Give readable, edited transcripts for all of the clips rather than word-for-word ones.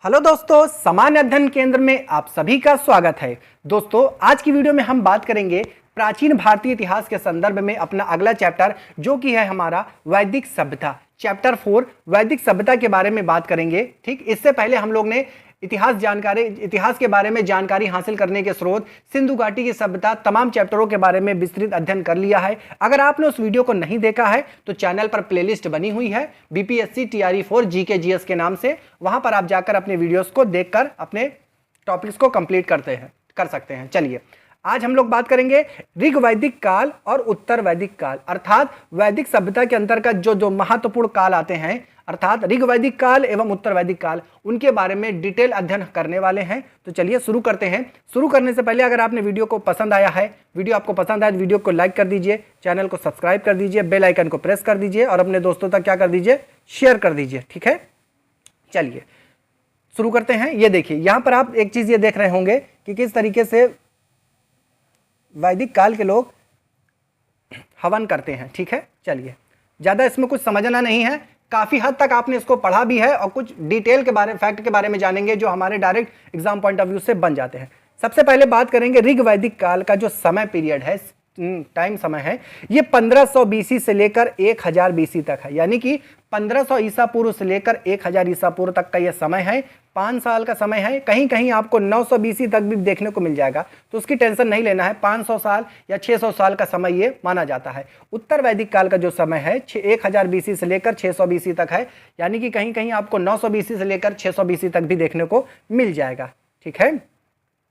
Hello दोस्तों, सामान्य अध्ययन केंद्र में आप सभी का स्वागत है। दोस्तों, आज की वीडियो में हम बात करेंगे प्राचीन भारतीय इतिहास के संदर्भ में अपना अगला चैप्टर जो कि है हमारा वैदिक सभ्यता। चैप्टर 4 वैदिक सभ्यता के बारे में बात करेंगे। ठीक, इससे पहले हम लोग ने इतिहास के बारे में जानकारी हासिल करने के स्रोत, सिंधु घाटी की सभ्यता, तमाम चैप्टरों के बारे में विस्तृत अध्ययन कर लिया है। अगर आपने उस वीडियो को नहीं देखा है तो चैनल पर प्लेलिस्ट बनी हुई है बीपीएससी टीआरई 4 जीके जीएस के नाम से। वहां पर आप जाकर अपने वीडियोस को देखकर अपने टॉपिक्स को कंप्लीट कर सकते हैं। चलिए, आज हम लोग बात करेंगे ऋग वैदिक काल और उत्तर वैदिक काल, अर्थात वैदिक सभ्यता के अंतर्गत जो महत्वपूर्ण काल आते हैं, अर्थात ऋग वैदिक काल एवं उत्तर वैदिक काल, उनके बारे में डिटेल अध्ययन करने वाले हैं। तो चलिए शुरू करते हैं। शुरू करने से पहले अगर आपने वीडियो को पसंद आया है, वीडियो आपको पसंद आया तो वीडियो को लाइक कर दीजिए, चैनल को सब्सक्राइब कर दीजिए, बेल आइकन को प्रेस कर दीजिए और अपने दोस्तों तक क्या कर दीजिए, शेयर कर दीजिए। ठीक है, चलिए शुरू करते हैं। ये देखिए, यहां पर आप एक चीज ये देख रहे होंगे कि किस तरीके से वैदिक काल के लोग हवन करते हैं। ठीक है, चलिए, ज्यादा इसमें कुछ समझना नहीं है, काफी हद तक आपने इसको पढ़ा भी है और कुछ डिटेल के बारे में, फैक्ट के बारे में जानेंगे जो हमारे direct exam point of view से बन जाते हैं। सबसे पहले बात करेंगे ऋग वैदिक काल का जो समय पीरियड है, टाइम समय है, ये 1500 बीसी से लेकर 1000 बीसी तक है। यानी कि 1500 ईसा पूर्व से लेकर 1000 ईसा पूर्व तक का यह समय है। 5 साल का समय है। कहीं कहीं आपको 900 बीसी तक भी देखने को मिल जाएगा, तो उसकी टेंशन नहीं लेना है। 500 साल या 600 साल का समय ये माना जाता है। उत्तर वैदिक काल का जो समय है 1000 बीसी से लेकर 600 बीसी तक है। यानी कि कहीं कहीं आपको 900 बीसी से लेकर 600 बीसी तक भी देखने को मिल जाएगा। ठीक है,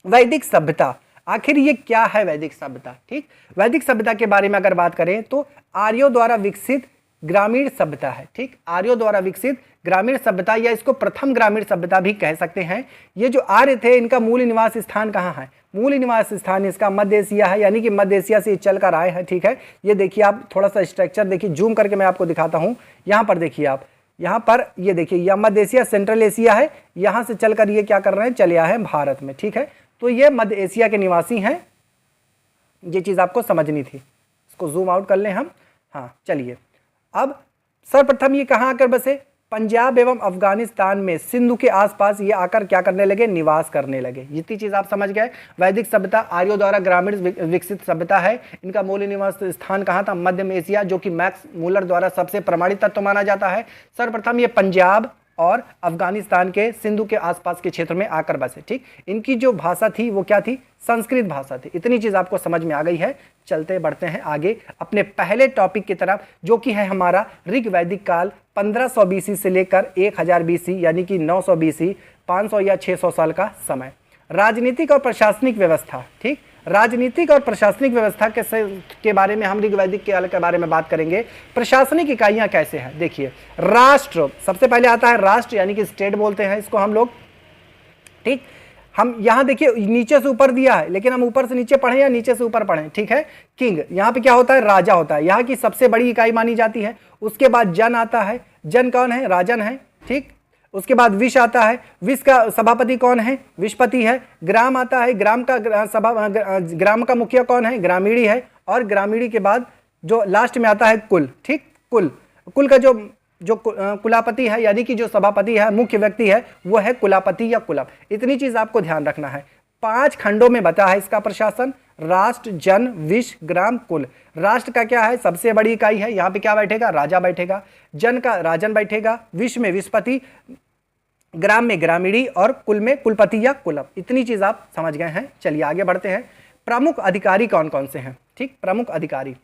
वैदिक सभ्यता, आखिर ये क्या है वैदिक सभ्यता? ठीक, वैदिक सभ्यता के बारे में अगर बात करें तो आर्यों द्वारा विकसित ग्रामीण सभ्यता है। ठीक, आर्यों द्वारा विकसित ग्रामीण सभ्यता, या इसको प्रथम ग्रामीण सभ्यता भी कह सकते हैं। ये जो आर्य थे, इनका मूल निवास स्थान कहाँ है? मूल निवास स्थान इसका मध्य एशिया है, यानी कि मध्य एशिया से चल कर आए हैं। ठीक है, ये देखिए, आप थोड़ा सा स्ट्रक्चर देखिए, जूम करके मैं आपको दिखाता हूँ। यहाँ पर देखिए, आप यहाँ पर ये देखिए, यह मध्य एशिया सेंट्रल एशिया है। यहाँ से चलकर ये क्या कर रहे हैं, चले आए हैं भारत में। ठीक है, तो ये मध्य एशिया के निवासी हैं। ये चीज़ आपको समझनी थी। इसको जूम आउट कर लें हम। हाँ, चलिए, अब सर्वप्रथम ये कहाँ आकर बसे? पंजाब एवं अफगानिस्तान में सिंधु के आसपास ये आकर क्या करने लगे, निवास करने लगे। इतनी चीज़ आप समझ गए। वैदिक सभ्यता आर्यों द्वारा ग्रामीण विकसित सभ्यता है। इनका मूल निवास स्थान कहाँ था? मध्य एशिया, जो कि मैक्स मूलर द्वारा सबसे प्रमाणित तत्व माना जाता है। सर्वप्रथम ये पंजाब और अफगानिस्तान के सिंधु के आसपास के क्षेत्र में आकर बसे। ठीक, इनकी जो भाषा थी वो क्या थी? संस्कृत भाषा थी। इतनी चीज आपको समझ में आ गई है। चलते बढ़ते हैं आगे अपने पहले टॉपिक की तरफ, जो कि है हमारा ऋग वैदिक काल 1500 बीसी से लेकर 1000 बीसी, यानी कि 900 बीसी, 500 या 600 साल का समय। राजनीतिक और प्रशासनिक व्यवस्था। ठीक, राजनीतिक और प्रशासनिक व्यवस्था के बारे में हम ऋग वैदिक काल के बारे में बात करेंगे। प्रशासनिक इकाइयां कैसे हैं? देखिए, राष्ट्र, सबसे पहले आता है राष्ट्र, यानी कि स्टेट बोलते हैं इसको हम लोग। ठीक, हम यहाँ देखिए नीचे से ऊपर दिया है, लेकिन हम ऊपर से नीचे पढ़ें या नीचे से ऊपर पढ़ें। ठीक है, किंग, यहाँ पे क्या होता है? राजा होता है, यहाँ की सबसे बड़ी इकाई मानी जाती है। उसके बाद जन आता है। जन कौन है? राजन है। ठीक, उसके बाद विष आता है। विष का सभापति कौन है? विषपति है। ग्राम आता है। ग्राम का मुखिया कौन है? ग्रामीणी है। और ग्रामीणी के बाद जो लास्ट में आता है कुल। ठीक, कुल का जो कुलापति है, यानी कि जो सभापति है, मुख्य व्यक्ति है, वो है कुलापति या कुलप। इतनी चीज आपको ध्यान रखना है। 5 खंडों में बता है इसका प्रशासन: राष्ट्र, जन, विष, ग्राम, कुल। राष्ट्र का क्या है? सबसे बड़ी इकाई है। यहाँ पे क्या बैठेगा? राजा बैठेगा। जन का राजन बैठेगा। विष में विषपति, ग्राम में ग्रामीणी और कुल में कुलपति या कुलप। इतनी चीज आप समझ गए हैं। चलिए आगे बढ़ते हैं। प्रमुख अधिकारी कौन कौन से हैं? ठीक, प्रमुख अधिकारी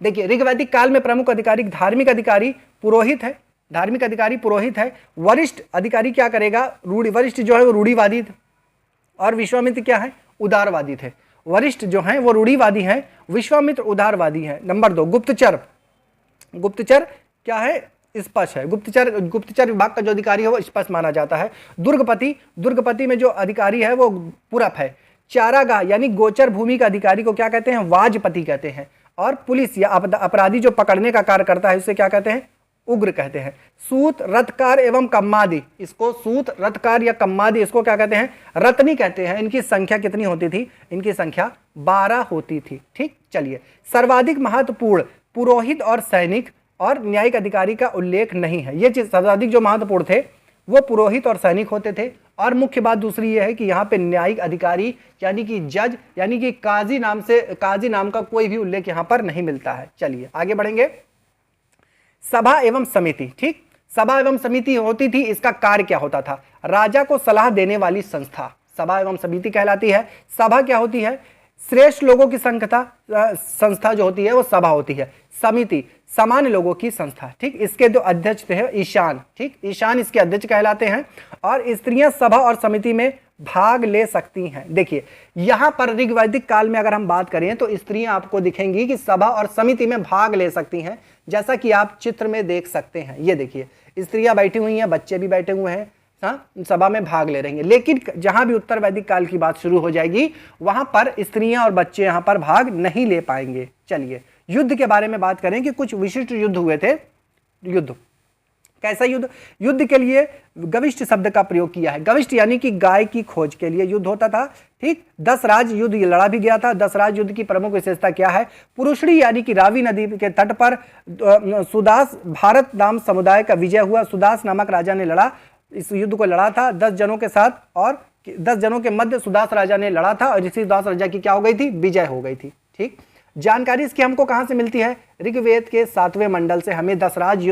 देखिए, ऋग वैदिक काल में प्रमुख अधिकारी, धार्मिक अधिकारी पुरोहित है। धार्मिक अधिकारी पुरोहित है। वरिष्ठ अधिकारी क्या करेगा? वरिष्ठ जो है वो रूढ़िवादी थे, और विश्वामित्र क्या है? उदारवादी थे। वरिष्ठ जो हैं वो रूढ़िवादी हैं, विश्वामित्र उदारवादी हैं। नंबर 2, गुप्तचर। गुप्तचर क्या है? स्पष्ट है। गुप्तचर विभाग का जो अधिकारी है वो स्पष्ट माना जाता है। दुर्गपति में जो अधिकारी है वो पुरप है। चारागाह यानी गोचर भूमि का अधिकारी को क्या कहते हैं? वाजपति कहते हैं। और पुलिस या अपराधी जो पकड़ने का कार्य करता है उसे क्या कहते हैं? उग्र कहते हैं। सूत, रथकार एवं कम्मादी, इसको सूत, रथकार या कम्मादी, इसको क्या कहते हैं? रत्नी कहते हैं। इनकी संख्या कितनी होती थी? इनकी संख्या 12 होती थी। ठीक, चलिए, सर्वाधिक महत्वपूर्ण पुरोहित और सैनिक और न्यायिक अधिकारी का उल्लेख नहीं है। ये चीज सर्वाधिक जो महत्वपूर्ण थे वो पुरोहित और सैनिक होते थे। और मुख्य बात दूसरी ये है कि यहाँ पे न्यायिक अधिकारी यानी कि जज यानी कि काजी नाम का कोई भी उल्लेख यहाँ पर नहीं मिलता है। चलिए आगे बढ़ेंगे। सभा एवं समिति, ठीक, सभा एवं समिति होती थी, इसका कार्य क्या होता था? राजा को सलाह देने वाली संस्था सभा एवं समिति कहलाती है। सभा क्या होती है? श्रेष्ठ लोगों की संस्था जो होती है वो सभा होती है। समिति सामान्य लोगों की संस्था, ठीक। इसके जो अध्यक्ष थे ईशान, ठीक, ईशान इसके अध्यक्ष कहलाते हैं। और स्त्रियां सभा और समिति में भाग ले सकती हैं। देखिए यहां पर ऋग्वैदिक काल में अगर हम बात करें तो स्त्रियां आपको दिखेंगी कि सभा और समिति में भाग ले सकती हैं, जैसा कि आप चित्र में देख सकते हैं। ये देखिए स्त्रियां बैठी हुई हैं, बच्चे भी बैठे हुए हैं, हाँ, सभा में भाग ले रही हैं। लेकिन जहां भी उत्तर वैदिक काल की बात शुरू हो जाएगी वहां पर स्त्रियां और बच्चे यहां पर भाग नहीं ले पाएंगे। चलिए युद्ध के बारे में बात करें कि कुछ विशिष्ट युद्ध हुए थे। युद्ध कैसा युद्ध? युद्ध के लिए गविष्ट शब्द का प्रयोग किया है। गविष्ट यानी कि गाय की खोज के लिए युद्ध होता था, ठीक। 10 राज युद्ध लड़ा भी गया था। 10 राज युद्ध की प्रमुख विशेषता क्या है? पुरुषड़ी यानी कि रावी नदी के तट पर सुदास भारत नाम समुदाय का विजय हुआ। सुदास नामक राजा ने लड़ा, इस युद्ध को लड़ा था 10 जनों के साथ, और 10 जनों के मध्य सुदास राजा ने लड़ा था और इसी सुदास राजा की क्या हो गई थी? विजय हो गई थी, ठीक। जानकारी इसकी हमको कहां से मिलती है? ऋग्वेद के 7वें मंडल से हमें दशराग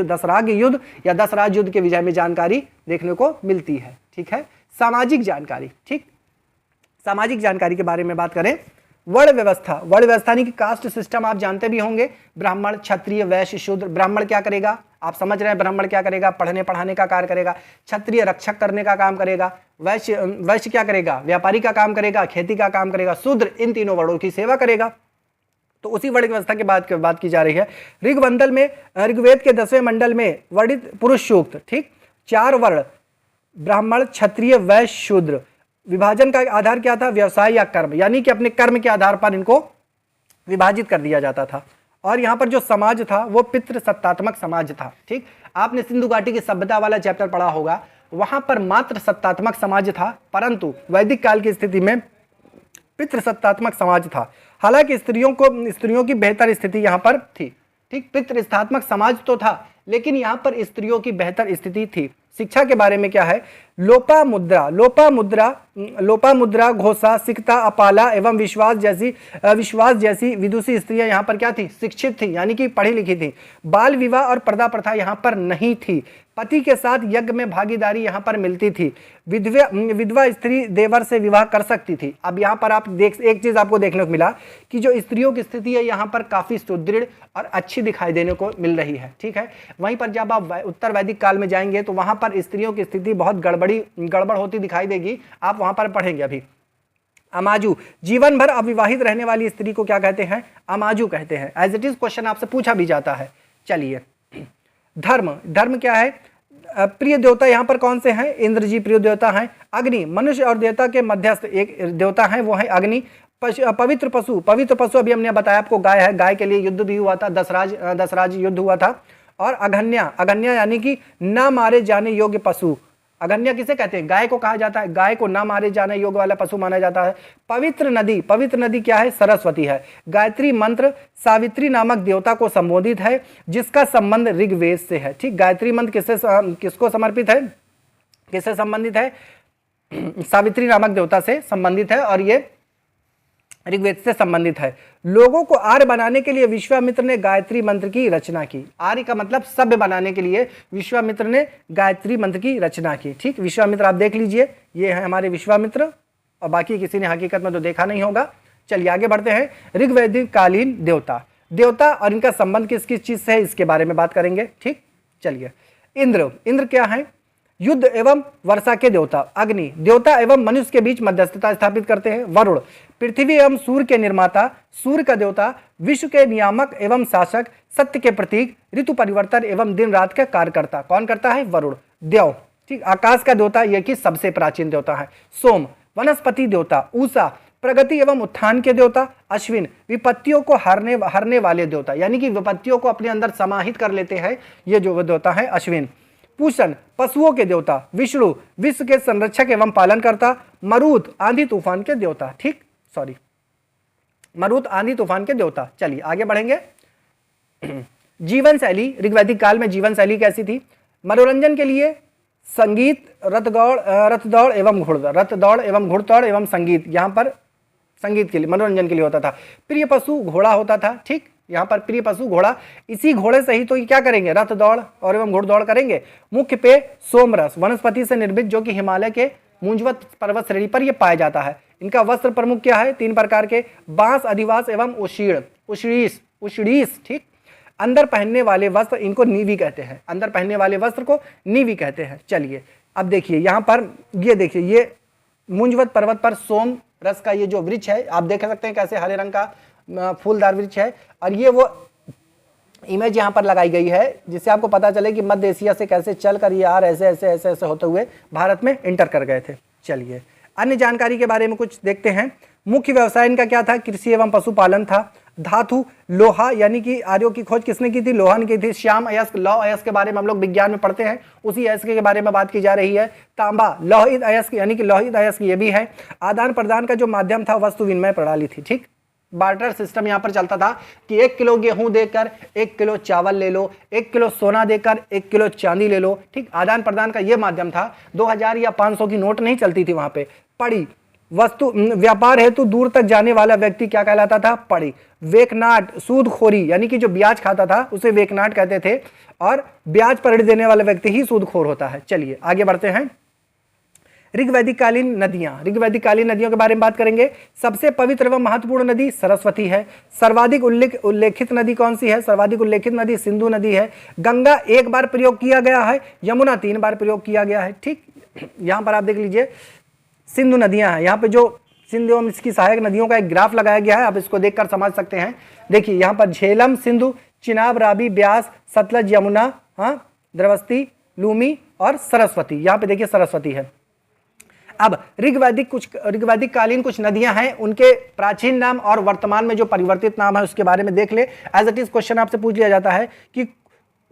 युद्ध या दशराज युद्ध के विजय में जानकारी देखने को मिलती है, ठीक है। सामाजिक जानकारी, ठीक, सामाजिक जानकारी के बारे में बात करें। वर्ण व्यवस्था यानी कि कास्ट सिस्टम आप जानते भी होंगे, ब्राह्मण, क्षत्रिय, वैश्य, शूद्र। ब्राह्मण क्या करेगा? आप समझ रहे हैं ब्राह्मण क्या करेगा? पढ़ने पढ़ाने का कार्य करेगा। क्षत्रिय रक्षक करने का काम करेगा। वैश्य क्या करेगा? व्यापारी का काम करेगा, खेती का काम करेगा। शूद्र इन तीनों वर्णों की सेवा करेगा। तो उसी वर्ण व्यवस्था की बात की जा रही है। ऋग्वेद के 10वें मंडल में वर्णित पुरुष सूक्त, ठीक, 4 वर्ण ब्राह्मण, क्षत्रिय, वैश्य, शूद्र। विभाजन का आधार क्या था? व्यवसाय या कर्म, यानी कि अपने कर्म के आधार पर इनको विभाजित कर दिया जाता था। और यहाँ पर जो समाज था वो पितृसत्तात्मक समाज था, ठीक। आपने सिंधु घाटी की सभ्यता वाला चैप्टर पढ़ा होगा, वहां पर मात्र सत्तात्मक समाज था, परंतु वैदिक काल की स्थिति में पितृसत्तात्मक समाज था। हालांकि स्त्रियों की बेहतर स्थिति यहाँ पर थी, ठीक। पितृसत्तात्मक समाज तो था लेकिन यहाँ पर स्त्रियों की बेहतर स्थिति थी। शिक्षा के बारे में क्या है? लोपामुद्रा, घोषा, सिकता, अपाला एवं विश्वास जैसी विदुषी स्त्रियां यहाँ पर क्या थी? शिक्षित थी, यानी कि पढ़ी लिखी थी। बाल विवाह और पर्दा प्रथा यहाँ पर नहीं थी। पति के साथ यज्ञ में भागीदारी यहाँ पर मिलती थी। विधवा स्त्री देवर से विवाह कर सकती थी। अब यहाँ पर आप एक चीज आपको देखने को मिला कि जो स्त्रियों की स्थिति है यहाँ पर काफी सुदृढ़ और अच्छी दिखाई देने को मिल रही है, ठीक है। वहीं पर जब आप उत्तर वैदिक काल में जाएंगे तो वहां पर स्त्रियों की स्थिति बहुत गड़बड़ होती दिखाई देगी। आप वहां पर पढ़ेंगे अभी। अमाजू, जीवन भर अविवाहित रहने वाली स्त्री को क्या कहते हैं? अमाजू कहते हैं। एज इट इज क्वेश्चन आपसे पूछा भी जाता है। चलिए धर्म क्या है? प्रिय देवता यहाँ पर कौन से हैं? इंद्र जी प्रिय देवता हैं। अग्नि, मनुष्य और देवता के मध्यस्थ एक देवता है, वो है अग्नि। पवित्र पशु अभी हमने बताया आपको गाय है, गाय के लिए युद्ध भी हुआ था, दशराज युद्ध हुआ था। और अगन्या यानी कि ना मारे जाने योग्य पशु। अगन्या किसे कहते हैं? गाय को कहा जाता है। गाय को ना मारे जाने योग्य वाला पशु माना जाता है। पवित्र नदी क्या है? सरस्वती है। गायत्री मंत्र सावित्री नामक देवता को संबोधित है, जिसका संबंध ऋग्वेद से है, ठीक। गायत्री मंत्र किसको समर्पित है? किससे संबंधित है? सावित्री नामक देवता से संबंधित है और ये ऋग्वेद से संबंधित है। लोगों को आर्य बनाने के लिए विश्वामित्र ने गायत्री मंत्र की रचना की। आर्य का मतलब सभ्य बनाने के लिए विश्वामित्र ने गायत्री मंत्र की रचना की, ठीक। विश्वामित्र आप देख लीजिए, ये है हमारे विश्वामित्र, और बाकी किसी ने हकीकत में तो देखा नहीं होगा। चलिए आगे बढ़ते हैं। ऋग्वैदिक कालीन देवता और इनका संबंध किस किस चीज से है इसके बारे में बात करेंगे, ठीक। चलिए इंद्र क्या है? युद्ध एवं वर्षा के देवता। अग्नि, देवता एवं मनुष्य के बीच मध्यस्थता स्थापित करते हैं। वरुण, पृथ्वी एवं सूर्य के निर्माता, सूर्य का देवता, विश्व के नियामक एवं शासक, सत्य के प्रतीक, ऋतु परिवर्तन एवं दिन रात का कार्यकर्ता। कौन करता है? वरुण। देव, ठीक, आकाश का देवता, यह कि सबसे प्राचीन देवता है। सोम, वनस्पति देवता। उषा, प्रगति एवं उत्थान के देवता। अश्विन, विपत्तियों को हरने वाले देवता, यानी कि विपत्तियों को अपने अंदर समाहित कर लेते हैं, ये जो देवता है अश्विन। पूषण, पशुओं के देवता। विष्णु, विश्व के संरक्षक एवं पालनकर्ता। मरुत, आंधी तूफान के देवता, ठीक, मरुत आंधी तूफान के देवता। चलिए आगे बढ़ेंगे। जीवन शैली, ऋग्वैदिक काल में जीवन शैली कैसी थी? मनोरंजन के लिए संगीत, रथ दौड़ एवं घुड़दौड़, रथ दौड़ एवं घुड़दौड़ एवं संगीत, यहाँ पर संगीत के लिए, मनोरंजन के लिए होता था। प्रिय पशु घोड़ा होता था, ठीक, यहाँ पर प्रिय पशु घोड़ा, इसी घोड़े से ही तो ये क्या करेंगे, रथ दौड़ और एवं घुड़दौड़ करेंगे। मुख्य पेय सोमरस, वनस्पति से निर्मित, जो कि हिमालय के मुंजवत पर्वत श्रेणी पर यह पाया जाता है। इनका वस्त्र प्रमुख क्या है, 3 प्रकार के, बांस, अधिवास एवं उषडीस, ठीक। अंदर पहनने वाले वस्त्र, इनको नीवी कहते हैं, अंदर पहनने वाले वस्त्र को नीवी कहते हैं। चलिए अब देखिए यहाँ पर, ये देखिए, ये मुंजवत पर्वत पर सोम रस का ये जो वृक्ष है, आप देख सकते हैं कैसे हरे रंग का फूलदार वृक्ष है, और ये वो इमेज यहाँ पर लगाई गई है जिससे आपको पता चले कि मध्य एशिया से कैसे चलकर ये यार ऐसे ऐसे ऐसे ऐसे होते हुए भारत में इंटर कर गए थे। चलिए अन्य जानकारी के बारे में कुछ देखते हैं। मुख्य व्यवसाय इनका क्या था, कृषि एवं पशुपालन था। धातु लोहा, यानी कि आर्यों की खोज किसने की थी, लोहा ने की थी। श्याम अयस्क, लौह अयस्क के बारे में हम लोग विज्ञान में पढ़ते हैं, उसी अयस्क के बारे में बात की जा रही है। तांबा, लोहित अयस्क, यानी कि लोहित अयस्क ये भी है। आदान प्रदान का जो माध्यम था वस्तु विनिमय प्रणाली थी, ठीक। बार्टर सिस्टम यहाँ पर चलता था कि 1 किलो गेहूं देकर 1 किलो चावल ले लो, 1 किलो सोना देकर 1 किलो चांदी ले लो, ठीक। आदान प्रदान का ये माध्यम था। 2000 या 500 की नोट नहीं चलती थी वहां पे। पड़ी, वस्तु व्यापार हेतु दूर तक जाने वाला व्यक्ति क्या कहलाता था, पड़ी। वेकनाट, सूदखोरी, यानी कि जो ब्याज खाता था उसे वेकनाट कहते थे, और ब्याज पर ऋण देने वाला व्यक्ति ही सूदखोर होता है। चलिए आगे बढ़ते हैं। ऋग्वैदिक कालीन नदियां, ऋग्वैदिक कालीन नदियों के बारे में बात करेंगे। सबसे पवित्र एवं महत्वपूर्ण नदी सरस्वती है। सर्वाधिक उल्लेखित नदी कौन सी है, सर्वाधिक उल्लेखित नदी सिंधु नदी है। गंगा 1 बार प्रयोग किया गया है, यमुना 3 बार प्रयोग किया गया है, ठीक। यहाँ पर आप देख लीजिए सिंधु नदियां हैं, यहाँ पे जो सिंधु एवं इसकी सहायक नदियों का एक ग्राफ लगाया गया है, आप इसको देखकर समझ सकते हैं। देखिए यहाँ पर झेलम, सिंधु, चिनाब, रावी, ब्यास, सतलज, यमुना, हाँ, द्रवस्ती, लूमी और सरस्वती। यहाँ पे देखिए सरस्वती है। अब ऋग्वैदिक कालीन कुछ नदियां हैं, उनके प्राचीन नाम और वर्तमान में जो परिवर्तित नाम है उसके बारे में देख ले। एज इट इज क्वेश्चन आपसे पूछ लिया जाता है कि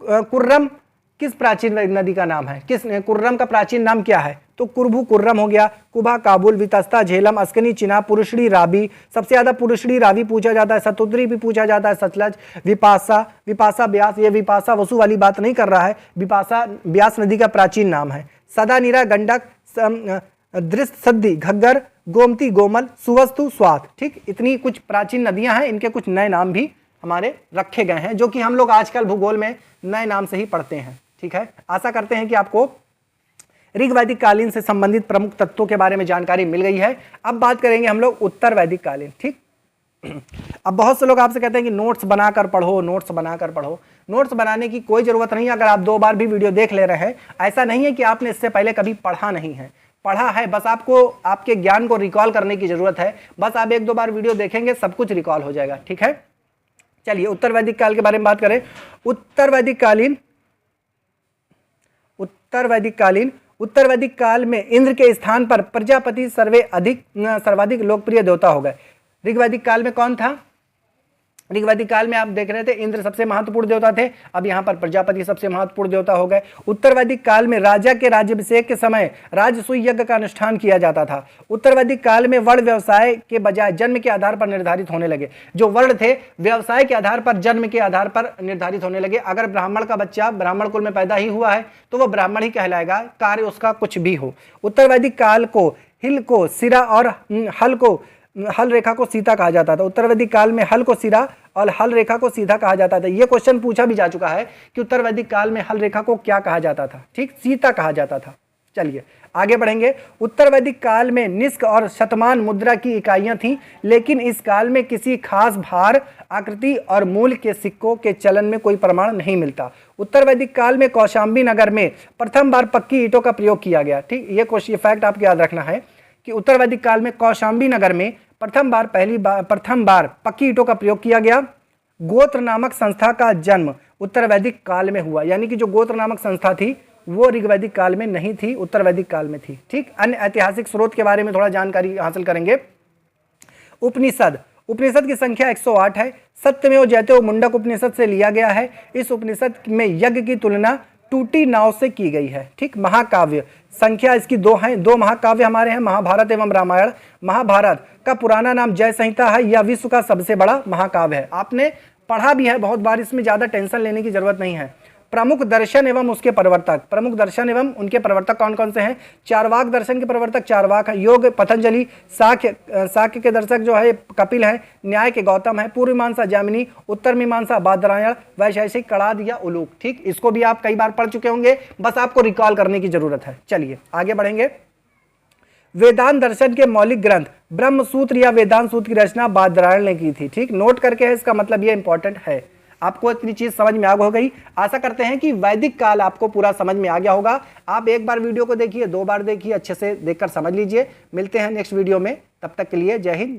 कुर्रम किस प्राचीन नदी का नाम है, कुर्रम का प्राचीन नाम क्या है, तो कुर्भू कुर्रम हो गया। कुबा, काबुल, वितस्ता, झेलम, अस्कनी, चिनाब, पुरुषड़ी, रावी, सबसे ज्यादा पुरुषड़ी रावी पूछा जाता है। सतुद्री भी पूछा जाता है, सतलज, विपासा ब्यास, ये विपासा वसु वाली बात नहीं कर रहा है, विपासा ब्यास नदी का प्राचीन नाम है। सदानीरा, गंडक, दृष्टसद्दी, घग्गर, गोमती, गोमल, सुवस्तु, स्वात, ठीक। इतनी कुछ प्राचीन नदियां हैं, इनके कुछ नए नाम भी हमारे रखे गए हैं, जो कि हम लोग आजकल भूगोल में नए नाम से ही पढ़ते हैं, ठीक है। आशा करते हैं कि आपको ऋग्वैदिक कालीन से संबंधित प्रमुख तत्वों के बारे में जानकारी मिल गई है। अब बात करेंगे हम लोग उत्तर वैदिक कालीन, ठीक। अब बहुत से लोग आपसे कहते हैं कि नोट्स बनाकर पढ़ो, नोट्स बनाकर पढ़ो। नोट्स बनाने की कोई जरूरत नहीं है, अगर आप 2 बार भी वीडियो देख ले रहे हैं। ऐसा नहीं है कि आपने इससे पहले कभी पढ़ा नहीं है, पढ़ा है, बस आपको आपके ज्ञान को रिकॉल करने की जरूरत है। बस आप 1-2 बार वीडियो देखेंगे, सब कुछ रिकॉल हो जाएगा, ठीक है। चलिए उत्तर वैदिक काल के बारे में बात करें। उत्तर वैदिक काल में इंद्र के स्थान पर प्रजापति सर्वाधिक लोकप्रिय देवता हो गए। ऋग्वैदिक काल में कौन था, ऋग्वैदिक काल में आप देख रहे थे इंद्र सबसे महत्वपूर्ण देवता थे, अब यहाँ पर प्रजापति सबसे महत्वपूर्ण देवता हो गए। उत्तर वैदिक काल में राजा के राज्याभिषेक के समय राजसूय यज्ञ का अनुष्ठान किया जाता था। उत्तर वैदिक काल में वर्ण व्यवसाय के बजाय जन्म के आधार पर निर्धारित होने लगे। जो वर्ण थे व्यवसाय के आधार पर, जन्म के आधार पर निर्धारित होने लगे। अगर ब्राह्मण का बच्चा ब्राह्मण कुल में पैदा ही हुआ है तो वह ब्राह्मण ही कहलाएगा, कार्य उसका कुछ भी हो। उत्तर वैदिक काल को हिल को सिरा और हल रेखा को सीता कहा जाता था। उत्तर वैदिक काल में हल को सिरा और हल रेखा को सीधा कहा जाता था। यह क्वेश्चन पूछा भी जा चुका है कि उत्तर वैदिक काल में हल रेखा को क्या कहा जाता था, ठीक, सीता कहा जाता था। चलिए आगे बढ़ेंगे। उत्तर वैदिक काल में निष्क और शतमान मुद्रा की इकाइयां थीं, लेकिन इस काल में किसी खास भार, आकृति और मूल्य के सिक्कों के चलन में कोई प्रमाण नहीं मिलता। उत्तर वैदिक काल में कौशाम्बी नगर में प्रथम बार पक्की ईंटों का प्रयोग किया गया, ठीक। ये फैक्ट आपको याद रखना है कि उत्तर वैदिक काल में कौशाम्बी नगर में प्रथम बार पक्की ईंटों का प्रयोग किया गया। गोत्र नामक संस्था का जन्म उत्तर वैदिक काल में हुआ, यानी कि जो गोत्र नामक संस्था थी वो ऋग्वैदिक काल में नहीं थी, उत्तर वैदिक काल में थी, ठीक। अन्य ऐतिहासिक स्रोत के बारे में थोड़ा जानकारी हासिल करेंगे। उपनिषद की संख्या 108 है। सत्यमेव जयते मुंडक उपनिषद से लिया गया है। इस उपनिषद में यज्ञ की तुलना टूटी नाव से की गई है, ठीक। महाकाव्य संख्या इसकी 2 है। 2 महाकाव्य हमारे हैं, महाभारत एवं रामायण। महाभारत का पुराना नाम जय संहिता है, यह विश्व का सबसे बड़ा महाकाव्य है। आपने पढ़ा भी है बहुत बार, इसमें ज्यादा टेंशन लेने की जरूरत नहीं है। प्रमुख दर्शन एवं उसके प्रवर्तक, प्रमुख दर्शन एवं उनके प्रवर्तक कौन कौन से हैं? चारवाक दर्शन के प्रवर्तक चारवाक है, योग पतंजलि, साक्य के दर्शक जो है कपिल है, न्याय के गौतम है, पूर्व मीमांसा जामिनी, उत्तर मीमांसा बादरायण, वैशेषिक कड़ाद या उलूक। ठीक, इसको भी आप कई बार पढ़ चुके होंगे, बस आपको रिकॉल करने की जरूरत है। चलिए आगे बढ़ेंगे। वेदांत दर्शन के मौलिक ग्रंथ ब्रह्म सूत्र या वेदांत सूत्र की रचना बादरायण ने की थी। ठीक, नोट करके है, इसका मतलब ये इंपॉर्टेंट है। आपको इतनी चीज समझ में आ गई। आशा करते हैं कि वैदिक काल आपको पूरा समझ में आ गया होगा। आप एक बार वीडियो को देखिए, 2 बार देखिए, अच्छे से देखकर समझ लीजिए। मिलते हैं नेक्स्ट वीडियो में, तब तक के लिए जय हिंद।